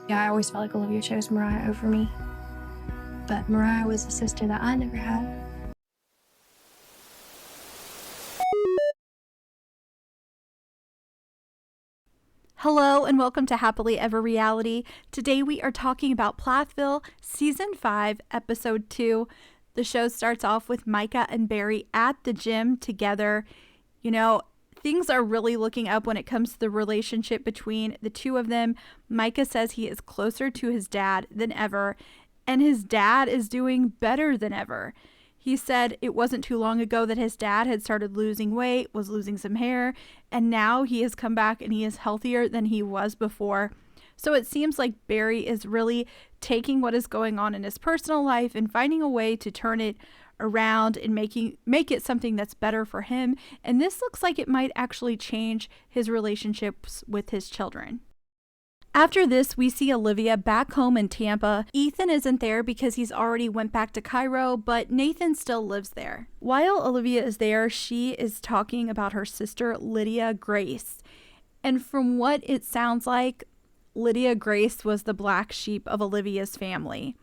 Yeah, I always felt like Olivia chose Moriah over me. But Moriah was a sister that I never had. Hello and welcome to Happily Ever Reality. Today we are talking about Plathville, Season 5, Episode 2. The show starts off with Micah and Barry at the gym together. You know, things are really looking up when it comes to the relationship between the two of them. Micah says he is closer to his dad than ever, and his dad is doing better than ever. He said it wasn't too long ago that his dad had started losing weight, was losing some hair, and now he has come back and he is healthier than he was before. So it seems like Barry is really taking what is going on in his personal life and finding a way to turn it around and make it something that's better for him. And this looks like it might actually change his relationships with his children. After this, we see Olivia back home in Tampa. Ethan isn't there because he's already went back to Cairo, but Nathan still lives there. While Olivia is there, she is talking about her sister, Lydia Grace. And from what it sounds like, Lydia Grace was the black sheep of Olivia's family.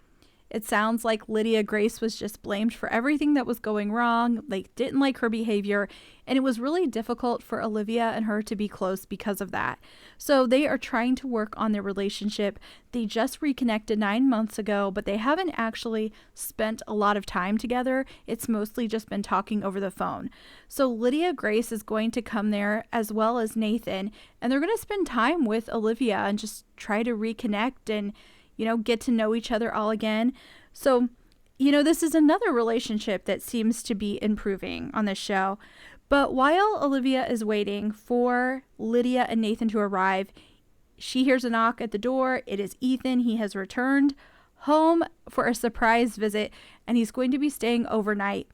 It sounds like Lydia Grace was just blamed for everything that was going wrong, didn't like her behavior, and it was really difficult for Olivia and her to be close because of that. So they are trying to work on their relationship. They just reconnected 9 months ago, but they haven't actually spent a lot of time together. It's mostly just been talking over the phone. So Lydia Grace is going to come there as well as Nathan, and they're going to spend time with Olivia and just try to reconnect and get to know each other all again. So, this is another relationship that seems to be improving on this show. But while Olivia is waiting for Lydia and Nathan to arrive, she hears a knock at the door. It is Ethan. He has returned home for a surprise visit, and he's going to be staying overnight.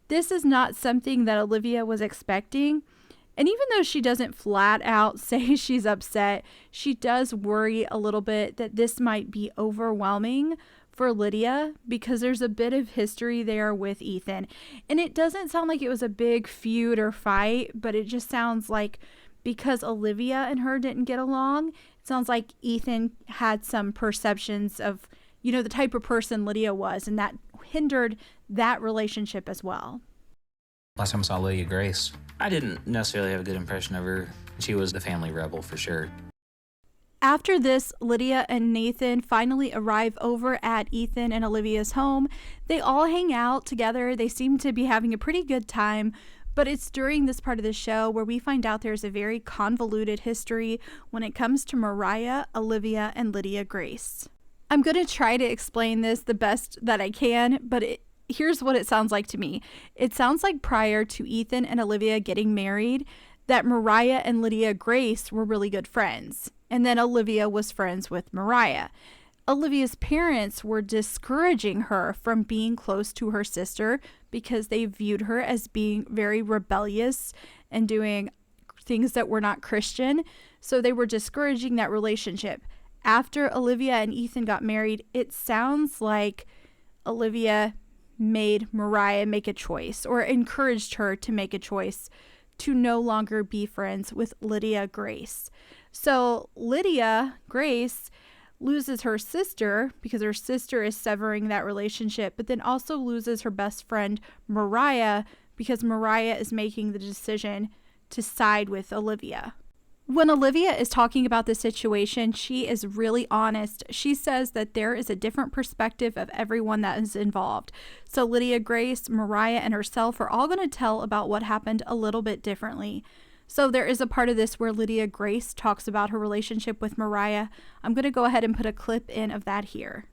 This is not something that Olivia was expecting. And even though she doesn't flat out say she's upset, she does worry a little bit that this might be overwhelming for Lydia because there's a bit of history there with Ethan. And it doesn't sound like it was a big feud or fight, but it just sounds like because Olivia and her didn't get along, it sounds like Ethan had some perceptions of, the type of person Lydia was, and that hindered that relationship as well. Last time I saw Lydia Grace, I didn't necessarily have a good impression of her. She was the family rebel for sure. After this, Lydia and Nathan finally arrive over at Ethan and Olivia's home. They all hang out together. They seem to be having a pretty good time, but it's during this part of the show where we find out there's a very convoluted history when it comes to Moriah, Olivia, and Lydia Grace. I'm going to try to explain this the best that I can, but here's what it sounds like to me. It sounds like prior to Ethan and Olivia getting married, that Moriah and Lydia Grace were really good friends. And then Olivia was friends with Moriah. Olivia's parents were discouraging her from being close to her sister because they viewed her as being very rebellious and doing things that were not Christian. So they were discouraging that relationship. After Olivia and Ethan got married, it sounds like Olivia made Moriah make a choice or encouraged her to make a choice to no longer be friends with Lydia Grace. So Lydia Grace loses her sister because her sister is severing that relationship, but then also loses her best friend Moriah because Moriah is making the decision to side with Olivia. When Olivia is talking about the situation, she is really honest. She says that there is a different perspective of everyone that is involved. So Lydia Grace, Moriah, and herself are all going to tell about what happened a little bit differently. So there is a part of this where Lydia Grace talks about her relationship with Moriah. I'm going to go ahead and put a clip in of that here.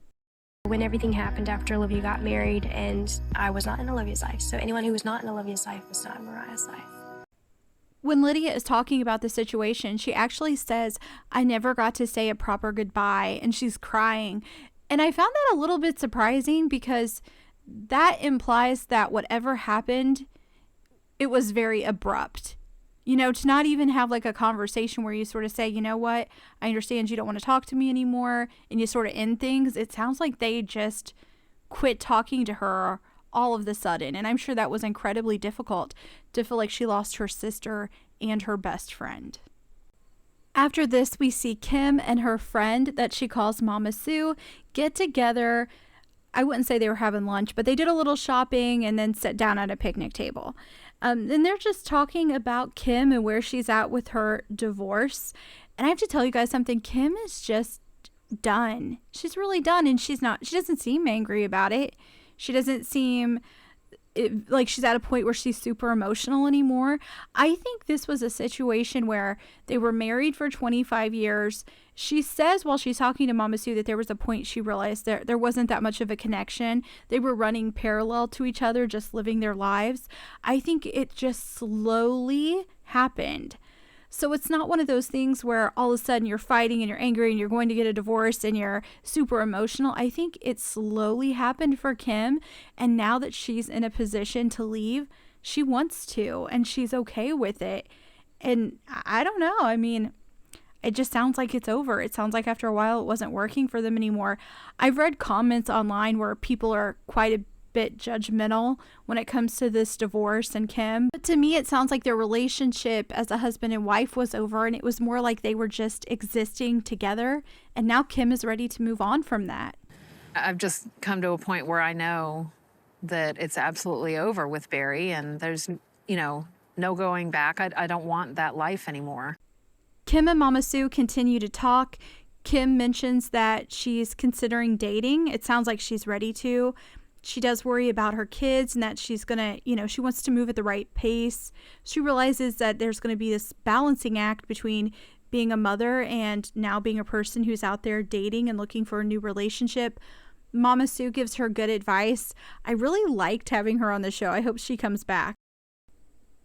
When everything happened after Olivia got married, and I was not in Olivia's life. So anyone who was not in Olivia's life was not in Moriah's life. When Lydia is talking about the situation, she actually says, I never got to say a proper goodbye, and she's crying. And I found that a little bit surprising because that implies that whatever happened, it was very abrupt. To not even have a conversation where you sort of say, you know what, I understand you don't want to talk to me anymore, and you sort of end things. It sounds like they just quit talking to her all of the sudden. And I'm sure that was incredibly difficult to feel like she lost her sister and her best friend. After this, we see Kim and her friend that she calls Mama Sue get together. I wouldn't say they were having lunch, but they did a little shopping and then sat down at a picnic table. And they're just talking about Kim and where she's at with her divorce. And I have to tell you guys something. Kim is just done. She's really done, and she doesn't seem angry about it. She doesn't seem like she's at a point where she's super emotional anymore. I think this was a situation where they were married for 25 years. She says while she's talking to Mama Sue that there was a point she realized there wasn't that much of a connection. They were running parallel to each other, just living their lives. I think it just slowly happened. So it's not one of those things where all of a sudden you're fighting and you're angry and you're going to get a divorce and you're super emotional. I think it slowly happened for Kim. And now that she's in a position to leave, she wants to, and she's okay with it. And I don't know. I mean, it just sounds like it's over. It sounds like after a while it wasn't working for them anymore. I've read comments online where people are quite a bit judgmental when it comes to this divorce and Kim. But to me, it sounds like their relationship as a husband and wife was over, and it was more like they were just existing together. And now Kim is ready to move on from that. I've just come to a point where I know that it's absolutely over with Barry, and there's, no going back. I don't want that life anymore. Kim and Mama Sue continue to talk. Kim mentions that she's considering dating. It sounds like she's ready to. She does worry about her kids and that she's going to, she wants to move at the right pace. She realizes that there's going to be this balancing act between being a mother and now being a person who's out there dating and looking for a new relationship. Mama Sue gives her good advice. I really liked having her on the show. I hope she comes back.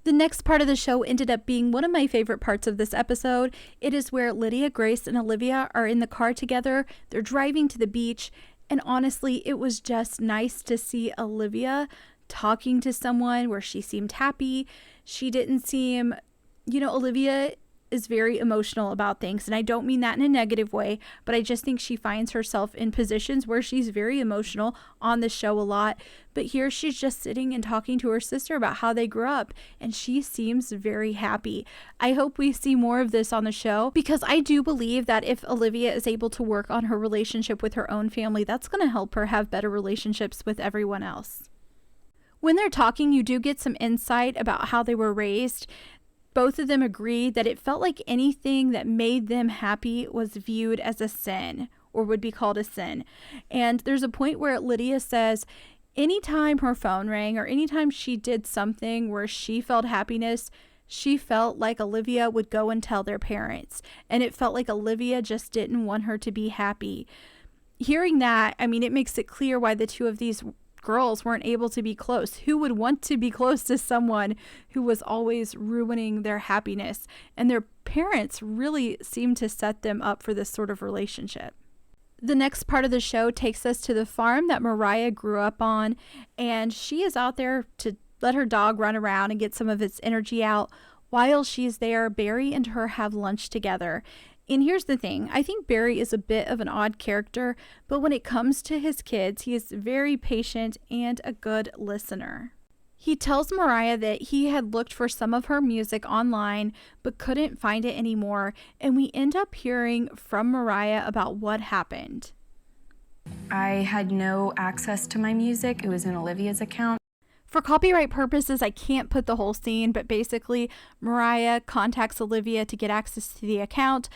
The next part of the show ended up being one of my favorite parts of this episode. It is where Lydia Grace and Olivia are in the car together. They're driving to the beach. And honestly, it was just nice to see Olivia talking to someone where she seemed happy. She didn't seem, Olivia is very emotional about things. And I don't mean that in a negative way, but I just think she finds herself in positions where she's very emotional on the show a lot. But here she's just sitting and talking to her sister about how they grew up, and she seems very happy. I hope we see more of this on the show, because I do believe that if Olivia is able to work on her relationship with her own family, that's going to help her have better relationships with everyone else. When they're talking, you do get some insight about how they were raised. Both of them agree that it felt like anything that made them happy was viewed as a sin, or would be called a sin. And there's a point where Lydia says anytime her phone rang or anytime she did something where she felt happiness, she felt like Olivia would go and tell their parents. And it felt like Olivia just didn't want her to be happy. Hearing that, it makes it clear why the two of these girls weren't able to be close. Who would want to be close to someone who was always ruining their happiness? And their parents really seemed to set them up for this sort of relationship. The next part of the show takes us to the farm that Moriah grew up on, and she is out there to let her dog run around and get some of its energy out. While she's there, Barry and her have lunch together. And here's the thing, I think Barry is a bit of an odd character, but when it comes to his kids, he is very patient and a good listener. He tells Moriah that he had looked for some of her music online, but couldn't find it anymore, and we end up hearing from Moriah about what happened. I had no access to my music. It was in Olivia's account. For copyright purposes, I can't put the whole scene, but basically, Moriah contacts Olivia to get access to the account.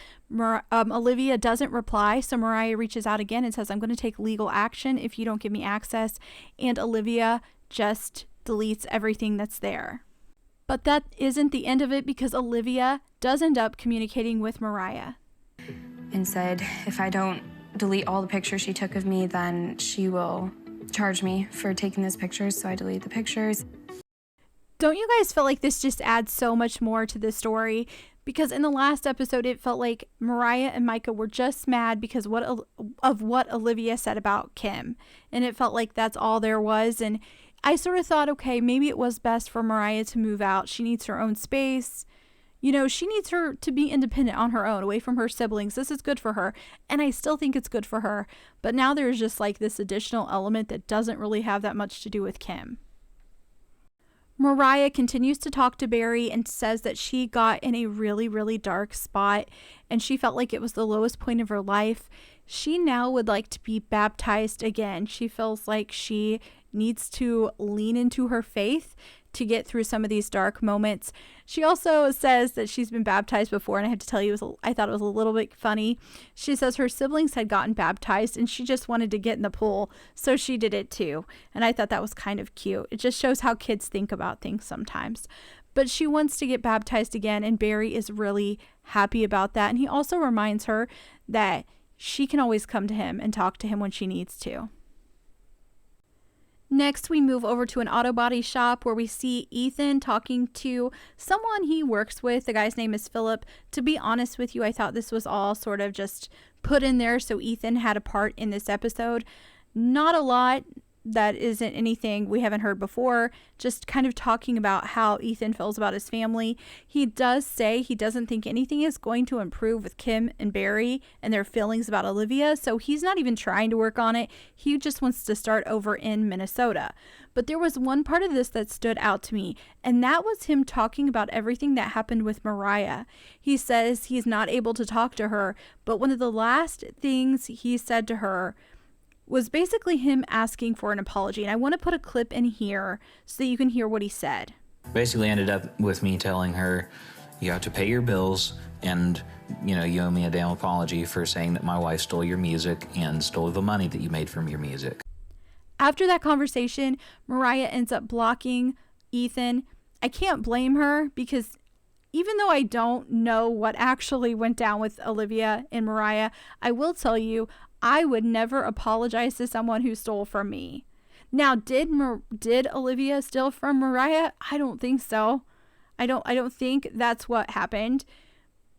Olivia doesn't reply, so Moriah reaches out again and says, I'm going to take legal action if you don't give me access, and Olivia just deletes everything that's there. But that isn't the end of it, because Olivia does end up communicating with Moriah. And said, if I don't delete all the pictures she took of me, then she will charge me for taking those pictures, so I deleted the pictures. Don't you guys feel like this just adds so much more to the story? Because in the last episode, it felt like Moriah and Micah were just mad because of what Olivia said about Kim. And it felt like that's all there was. And I sort of thought, okay, maybe it was best for Moriah to move out. She needs her own space. She needs her to be independent on her own, away from her siblings. This is good for her. And I still think it's good for her. But now there's just like this additional element that doesn't really have that much to do with Kim. Moriah continues to talk to Barry and says that she got in a really, really dark spot and she felt like it was the lowest point of her life. She now would like to be baptized again. She feels like she needs to lean into her faith to get through some of these dark moments. She also says that she's been baptized before, and I have to tell you, I thought it was a little bit funny. She says her siblings had gotten baptized and she just wanted to get in the pool, so she did it too. And I thought that was kind of cute. It just shows how kids think about things sometimes. But she wants to get baptized again, and Barry is really happy about that. And he also reminds her that she can always come to him and talk to him when she needs to. Next, we move over to an auto body shop where we see Ethan talking to someone he works with. The guy's name is Philip. To be honest with you, I thought this was all sort of just put in there so Ethan had a part in this episode. Not a lot. That isn't anything we haven't heard before. Just kind of talking about how Ethan feels about his family. He does say he doesn't think anything is going to improve with Kim and Barry and their feelings about Olivia, so he's not even trying to work on it. He just wants to start over in Minnesota. But there was one part of this that stood out to me, and that was him talking about everything that happened with Moriah. He says he's not able to talk to her, but one of the last things he said to her was basically him asking for an apology. And I want to put a clip in here so that you can hear what he said. Basically ended up with me telling her, you have to pay your bills, and you owe me a damn apology for saying that my wife stole your music and stole the money that you made from your music. After that conversation, Moriah ends up blocking Ethan. I can't blame her, because even though I don't know what actually went down with Olivia and Moriah, I will tell you, I would never apologize to someone who stole from me. Now, did Olivia steal from Moriah? I don't think so. I don't think that's what happened.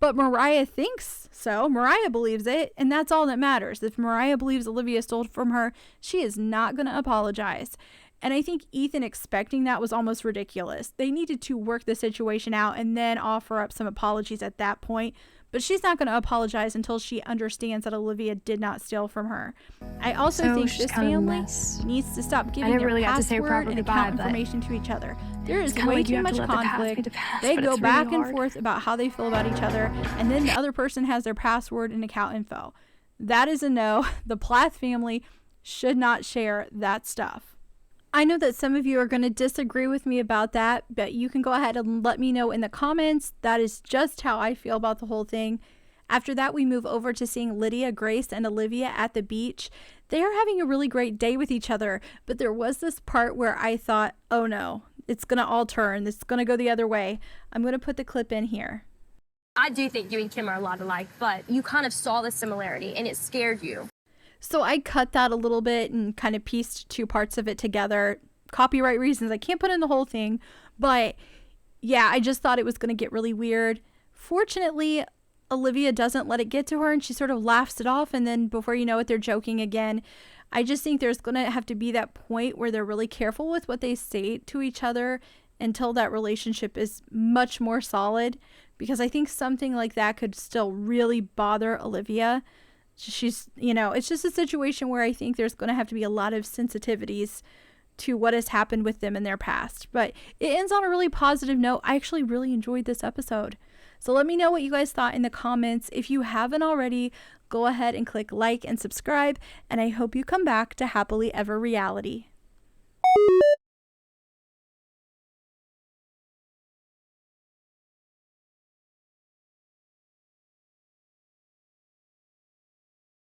But Moriah thinks so. Moriah believes it, and that's all that matters. If Moriah believes Olivia stole from her, she is not going to apologize. And I think Ethan expecting that was almost ridiculous. They needed to work the situation out and then offer up some apologies at that point. But she's not going to apologize until she understands that Olivia did not steal from her. I also think this family needs to stop giving their password and account information to each other. There is way too much conflict. They go back and forth about how they feel about each other, and then the other person has their password and account info. That is a no. The Plath family should not share that stuff. I know that some of you are going to disagree with me about that, but you can go ahead and let me know in the comments. That is just how I feel about the whole thing. After that, we move over to seeing Lydia, Grace, and Olivia at the beach. They are having a really great day with each other, but there was this part where I thought, oh no, it's going to all turn. It's going to go the other way. I'm going to put the clip in here. I do think you and Kim are a lot alike, but you kind of saw the similarity and it scared you. So I cut that a little bit and kind of pieced two parts of it together. Copyright reasons, I can't put in the whole thing. But yeah, I just thought it was going to get really weird. Fortunately, Olivia doesn't let it get to her and she sort of laughs it off. And then before you know it, they're joking again. I just think there's going to have to be that point where they're really careful with what they say to each other until that relationship is much more solid. Because I think something like that could still really bother Olivia. She's, it's just a situation where I think there's going to have to be a lot of sensitivities to what has happened with them in their past. But it ends on a really positive note. I actually really enjoyed this episode. So let me know what you guys thought in the comments. If you haven't already, go ahead and click like and subscribe. And I hope you come back to Happily Ever Reality.